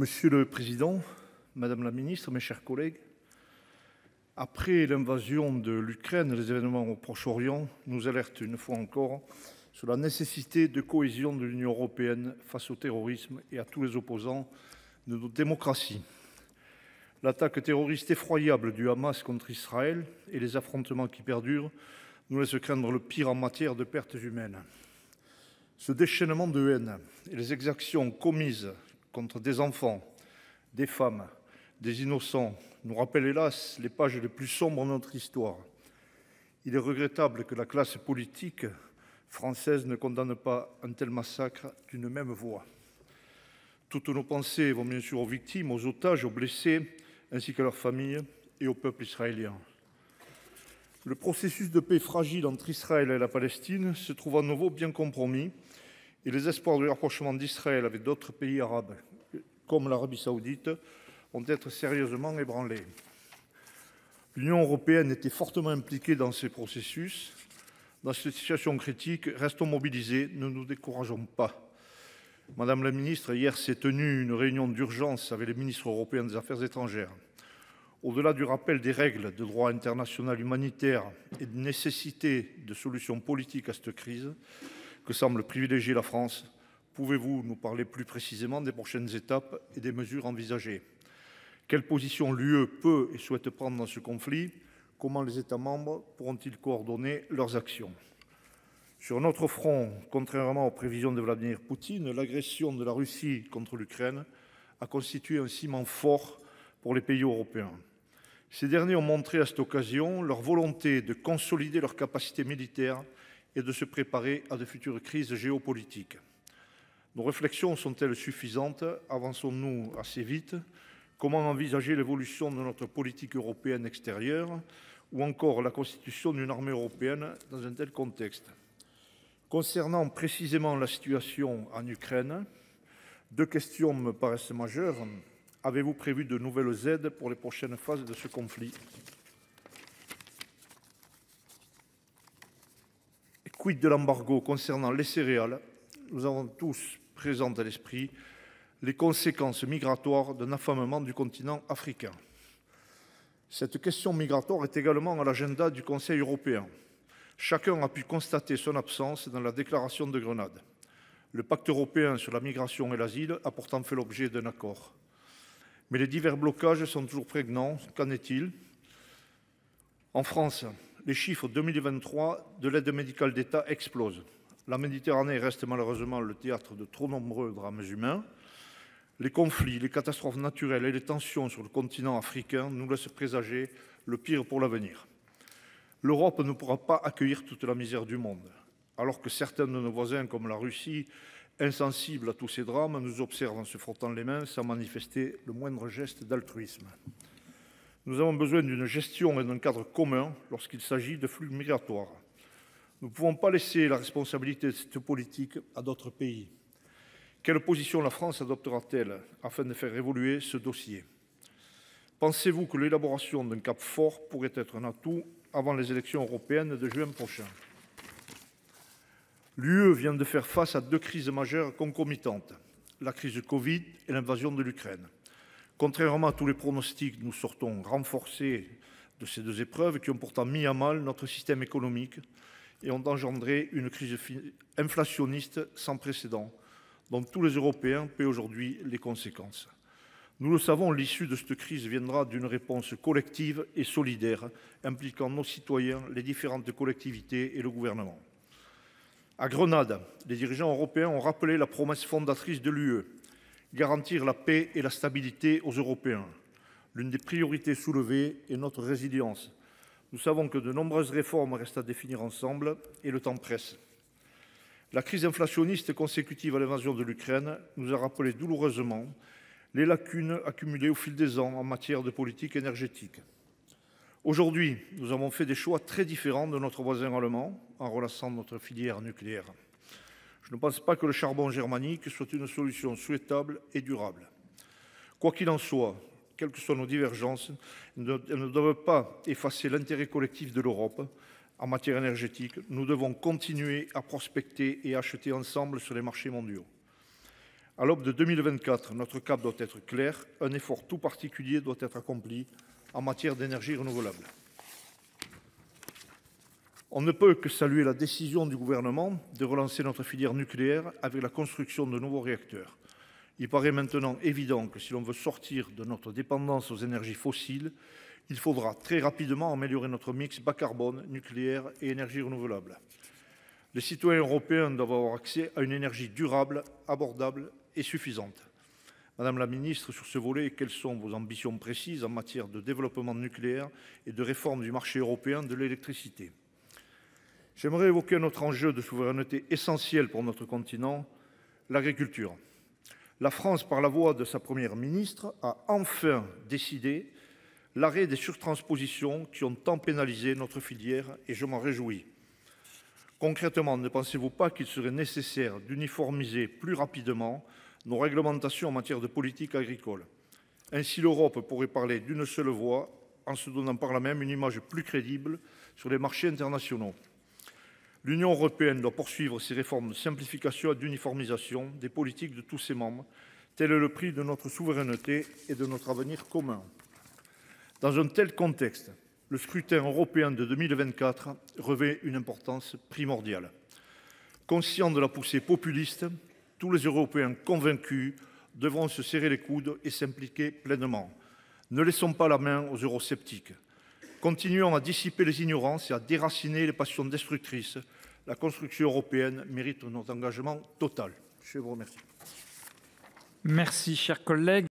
Monsieur le Président, Madame la Ministre, mes chers collègues, après l'invasion de l'Ukraine, les événements au Proche-Orient nous alertent une fois encore sur la nécessité de cohésion de l'Union européenne face au terrorisme et à tous les opposants de nos démocraties. L'attaque terroriste effroyable du Hamas contre Israël et les affrontements qui perdurent nous laissent craindre le pire en matière de pertes humaines. Ce déchaînement de haine et les exactions commises contre des enfants, des femmes, des innocents nous rappellent hélas les pages les plus sombres de notre histoire. Il est regrettable que la classe politique française ne condamne pas un tel massacre d'une même voix. Toutes nos pensées vont bien sûr aux victimes, aux otages, aux blessés, ainsi qu'à leurs familles et au peuple israélien. Le processus de paix fragile entre Israël et la Palestine se trouve à nouveau bien compromis et les espoirs de rapprochement d'Israël avec d'autres pays arabes, comme l'Arabie saoudite, vont être sérieusement ébranlés. L'Union européenne était fortement impliquée dans ces processus. Dans cette situation critique, restons mobilisés, ne nous décourageons pas. Madame la ministre, hier s'est tenue une réunion d'urgence avec les ministres européens des Affaires étrangères. Au-delà du rappel des règles de droit international humanitaire et de nécessité de solutions politiques à cette crise que semble privilégier la France, pouvez-vous nous parler plus précisément des prochaines étapes et des mesures envisagées? Quelle position l'UE peut et souhaite prendre dans ce conflit? Comment les États membres pourront-ils coordonner leurs actions? Sur notre front, contrairement aux prévisions de Vladimir Poutine, l'agression de la Russie contre l'Ukraine a constitué un ciment fort pour les pays européens. Ces derniers ont montré à cette occasion leur volonté de consolider leurs capacités militaires et de se préparer à de futures crises géopolitiques. Nos réflexions sont-elles suffisantes? Avançons-nous assez vite? Comment envisager l'évolution de notre politique européenne extérieure ou encore la constitution d'une armée européenne dans un tel contexte? Concernant précisément la situation en Ukraine, deux questions me paraissent majeures. Avez-vous prévu de nouvelles aides pour les prochaines phases de ce conflit? Et quid de l'embargo concernant les céréales? Nous avons tous présent à l'esprit les conséquences migratoires d'un affamement du continent africain. Cette question migratoire est également à l'agenda du Conseil européen. Chacun a pu constater son absence dans la déclaration de Grenade. Le pacte européen sur la migration et l'asile a pourtant fait l'objet d'un accord. Mais les divers blocages sont toujours prégnants. Qu'en est-il? En France, les chiffres 2023 de l'aide médicale d'État explosent. La Méditerranée reste malheureusement le théâtre de trop nombreux drames humains. Les conflits, les catastrophes naturelles et les tensions sur le continent africain nous laissent présager le pire pour l'avenir. L'Europe ne pourra pas accueillir toute la misère du monde. Alors que certains de nos voisins, comme la Russie, insensibles à tous ces drames, nous observent en se frottant les mains sans manifester le moindre geste d'altruisme. Nous avons besoin d'une gestion et d'un cadre commun lorsqu'il s'agit de flux migratoires. Nous ne pouvons pas laisser la responsabilité de cette politique à d'autres pays. Quelle position la France adoptera-t-elle afin de faire évoluer ce dossier? Pensez-vous que l'élaboration d'un cap fort pourrait être un atout avant les élections européennes de juin prochain? L'UE vient de faire face à deux crises majeures concomitantes, la crise Covid et l'invasion de l'Ukraine. Contrairement à tous les pronostics, nous sortons renforcés de ces deux épreuves qui ont pourtant mis à mal notre système économique et ont engendré une crise inflationniste sans précédent, dont tous les Européens paient aujourd'hui les conséquences. Nous le savons, l'issue de cette crise viendra d'une réponse collective et solidaire, impliquant nos citoyens, les différentes collectivités et le gouvernement. À Grenade, les dirigeants européens ont rappelé la promesse fondatrice de l'UE, garantir la paix et la stabilité aux Européens. L'une des priorités soulevées est notre résilience. Nous savons que de nombreuses réformes restent à définir ensemble et le temps presse. La crise inflationniste consécutive à l'invasion de l'Ukraine nous a rappelé douloureusement les lacunes accumulées au fil des ans en matière de politique énergétique. Aujourd'hui, nous avons fait des choix très différents de notre voisin allemand en relançant notre filière nucléaire. Je ne pense pas que le charbon germanique soit une solution souhaitable et durable. Quoi qu'il en soit, quelles que soient nos divergences, elles ne doivent pas effacer l'intérêt collectif de l'Europe. En matière énergétique, nous devons continuer à prospecter et acheter ensemble sur les marchés mondiaux. À l'aube de 2024, notre cap doit être clair. Un effort tout particulier doit être accompli en matière d'énergie renouvelable. On ne peut que saluer la décision du gouvernement de relancer notre filière nucléaire avec la construction de nouveaux réacteurs. Il paraît maintenant évident que si l'on veut sortir de notre dépendance aux énergies fossiles, il faudra très rapidement améliorer notre mix bas carbone, nucléaire et énergie renouvelable. Les citoyens européens doivent avoir accès à une énergie durable, abordable et suffisante. Madame la ministre, sur ce volet, quelles sont vos ambitions précises en matière de développement nucléaire et de réforme du marché européen de l'électricité? J'aimerais évoquer un autre enjeu de souveraineté essentiel pour notre continent, l'agriculture. La France, par la voix de sa première ministre, a enfin décidé l'arrêt des surtranspositions qui ont tant pénalisé notre filière et je m'en réjouis. Concrètement, ne pensez-vous pas qu'il serait nécessaire d'uniformiser plus rapidement nos réglementations en matière de politique agricole? Ainsi, l'Europe pourrait parler d'une seule voix en se donnant par là même une image plus crédible sur les marchés internationaux. L'Union européenne doit poursuivre ses réformes de simplification et d'uniformisation des politiques de tous ses membres. Tel est le prix de notre souveraineté et de notre avenir commun. Dans un tel contexte, le scrutin européen de 2024 revêt une importance primordiale. Conscients de la poussée populiste, tous les Européens convaincus devront se serrer les coudes et s'impliquer pleinement. Ne laissons pas la main aux eurosceptiques. Continuons à dissiper les ignorances et à déraciner les passions destructrices. La construction européenne mérite notre engagement total. Je vous remercie. Merci, chers collègues.